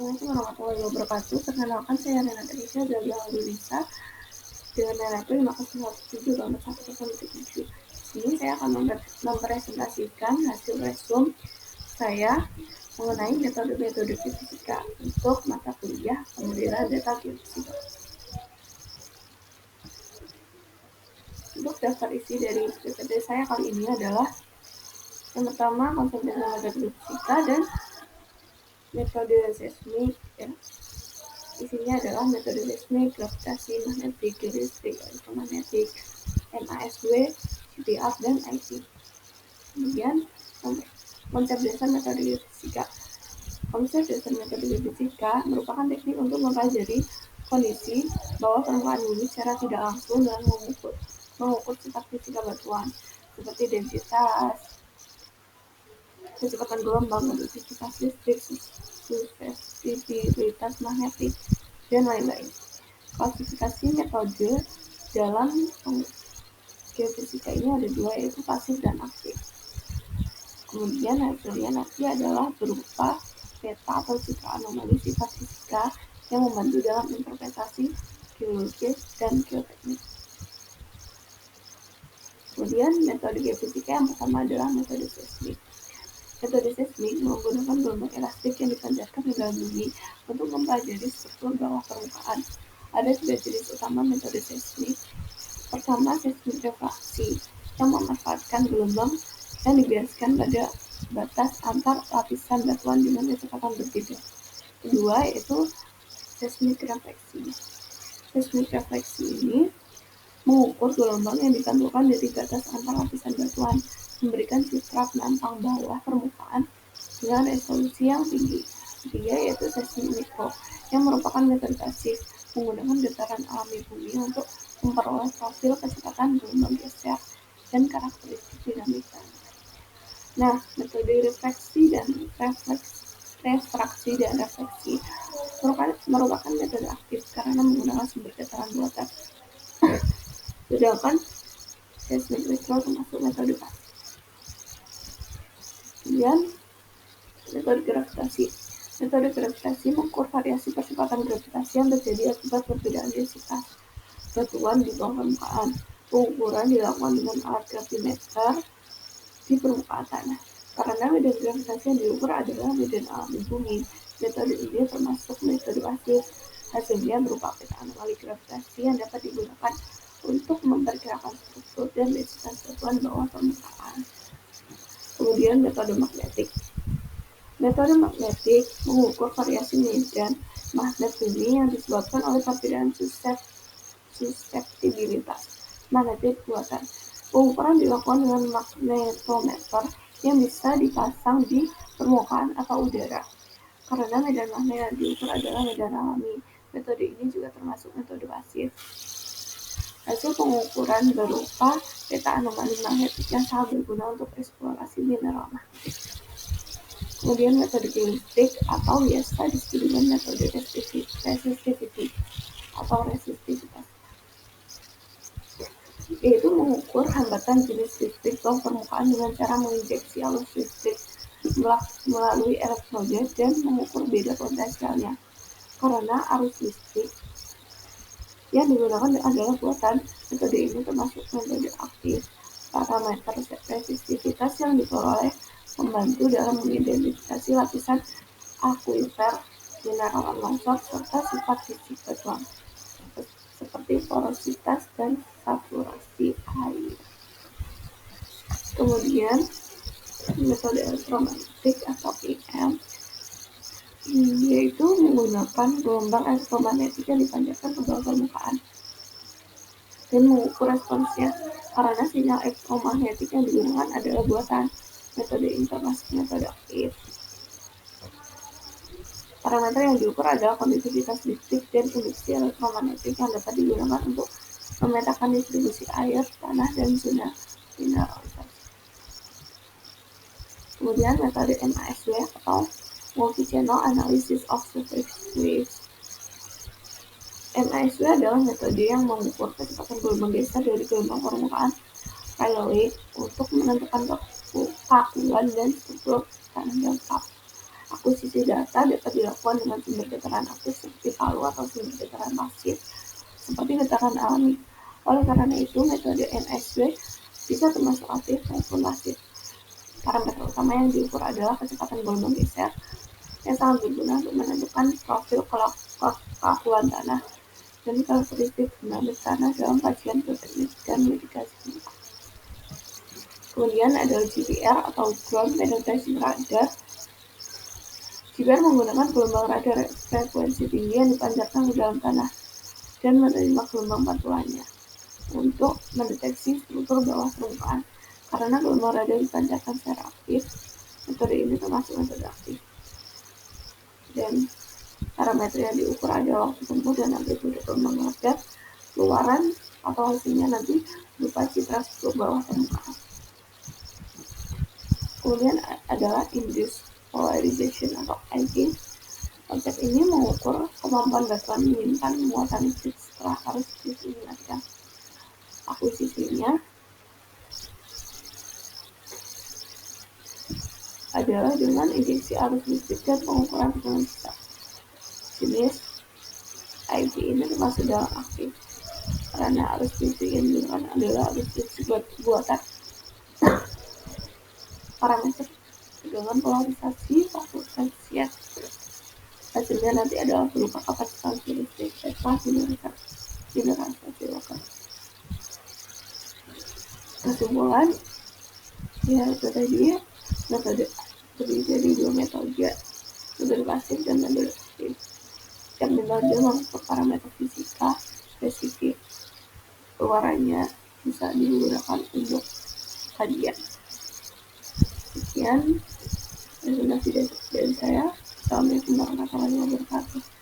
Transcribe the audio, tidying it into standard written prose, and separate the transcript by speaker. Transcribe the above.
Speaker 1: Assalamualaikum warahmatullahi wabarakatuh. Perkenalkan, saya Renata Risha dari Alhamdulillah dengan nilai 5,7 Di sini saya akan mempresentasikan hasil resume saya mengenai metode-metode fisika untuk mata kuliah pemodelan data geofisika. Untuk daftar isi dari PPT saya kali ini adalah yang pertama konsep metode geofisika dan metode seismik. Isinya adalah metode seismik, gravitasi, magnetik, geolistrik, elektromagnetik, MASW, CPR, dan IT. Kemudian konsep dasar metode geofisika. Konsep dasar metode geofisika merupakan teknik untuk mempelajari kondisi bawah permukaan bumi secara tidak langsung dengan mengukur sifat fisika batuan seperti densitas, kecepatan gelombang, konduktivitas listrik, susceptibilitas magnetik, dan lain-lain. Klasifikasi metode dalam geofisika ini ada dua, yaitu pasif dan aktif. Kemudian hasilnya nanti adalah berupa peta atau citra anomali sifat fisika yang membantu dalam interpretasi geologis dan geoteknik. Kemudian metode geofisika yang pertama adalah metode seismik. Metode seismik menggunakan gelombang elastik yang dipancarkan ke dalam bumi untuk mempelajari struktur bawah permukaan. Ada tiga jenis utama metode seismik. Pertama, seismik refraksi yang memanfaatkan gelombang yang dibiaskan pada batas antar lapisan batuan dengan kecepatan berbeda. Kedua, yaitu seismik refleksi. Seismik refleksi ini mengukur gelombang yang dipantulkan dari batas antar lapisan batuan, memberikan citra penampang bawah permukaan dengan resolusi yang tinggi. Ketiga, yaitu seismik mikro yang merupakan metode pasif, menggunakan getaran alami bumi untuk memperoleh profil kecepatan gelombang geser dan karakteristik dinamika. Nah, metode refraksi dan refraksi dan refleksi merupakan metode aktif karena menggunakan sumber getaran buatan. Sedangkan seismik mikro termasuk metode pasif. Kemudian metode gravitasi. Metode gravitasi mengukur variasi percepatan gravitasi yang terjadi akibat perbedaan densitas batuan di bawah permukaan. Pengukuran dilakukan dengan alat gravimeter di permukaan tanah. Karena medan gravitasi yang diukur adalah medan alami bumi, metode ini termasuk metode pasif. Hasilnya berupa peta anomali gravitasi yang dapat digunakan untuk memperkirakan struktur dan densitas batuan bawah permukaan. Kemudian metode magnetik. Metode magnetik mengukur variasi medan magnet bumi yang disebabkan oleh perbedaan susceptibilitas magnetik buatan. Pengukuran dilakukan dengan magnetometer yang bisa dipasang di permukaan atau udara. Karena medan magnet yang diukur adalah medan alami, metode ini juga termasuk metode pasif. Hasil pengukuran berupa peta anomali magnetik yang sangat berguna untuk eksplorasi mineral magnetik. Kemudian metode geolistrik atau biasa disebut dengan metode resistivity atau resistivitas, yaitu mengukur hambatan jenis listrik bawah permukaan dengan cara menginjeksi arus listrik melalui elektroda dan mengukur beda potensialnya. Karena arus listrik yang digunakan adalah buatan, metode ini termasuk metode aktif. Parameter resistivitas yang diperoleh membantu dalam mengidentifikasi lapisan akuifer, mineral longsor, serta sifat fisik batuan seperti porositas dan saturasi air. Kemudian metode elektromagnetik atau EM, yaitu menggunakan gelombang elektromagnetik yang dipancarkan ke bawah permukaan dan mengukur responsnya. Karena sinyal elektromagnetik yang digunakan adalah buatan, metode ini termasuk metode aktif. Parameter yang diukur adalah konduktivitas listrik dan induksi elektromagnetik yang dapat digunakan untuk memetakan distribusi air, tanah, dan zona mineralisasi. Kemudian metode MASW atau Multi-Channel Analysis of Surface Waves. MASW adalah metode yang mengukur kecepatan gelombang geser dari gelombang permukaan Rayleigh untuk menentukan kakuan dan struktur tanah yang tetap. Akuisisi data dapat dilakukan dengan sumber dataran aktif seperti palu atau sumber dataran pasif seperti dataran alami. Oleh karena itu, metode NSW bisa termasuk aktif maupun pasif. Parameter utama yang diukur adalah kecepatan gelombang geser yang sangat berguna untuk menentukan profil keakuan tanah dan karakteristik dinamik tanah dalam kajian geoteknik dan mitigasi gempa. Kemudian ada GPR atau Ground Penetrating Radar. GPR menggunakan gelombang radar frekuensi tinggi yang dipancarkan ke dalam tanah dan menerima gelombang pantulannya untuk mendeteksi struktur bawah permukaan. Karena gelombang radar dipancarkan secara aktif, metode ini termasuk metode aktif. Dan parameter yang diukur adalah waktu tempuh dan amplitude gelombang radar keluaran atau hasilnya nanti berupa citra struktur bawah permukaan. Kemudian adalah induced polarization atau IPI. Konsep ini mengukur kemampuan batuan menyimpan muatan listrik setelah arus listrik dimatikan. Akuisisinya adalah dengan injeksi arus listrik dan pengukuran tekanan sisa. Jenis IPI ini termasuk dalam aktif karena arus listrik yang digunakan adalah arus listrik buatan. Parameter dengan polarisasi frekuensi. Hasilnya nanti adalah berupa kapasitas listrik setelah generasi lokal. Kesimpulan, ya itu tadi metode terdiri dari dua metode pasif dan metode aktif. Setiap metode mengukur parameter fisika spesifik. Keluarannya bisa digunakan untuk kajian. Sekian presentasi dari saya. Assalamualaikum warahmatullahi wabarakatuh.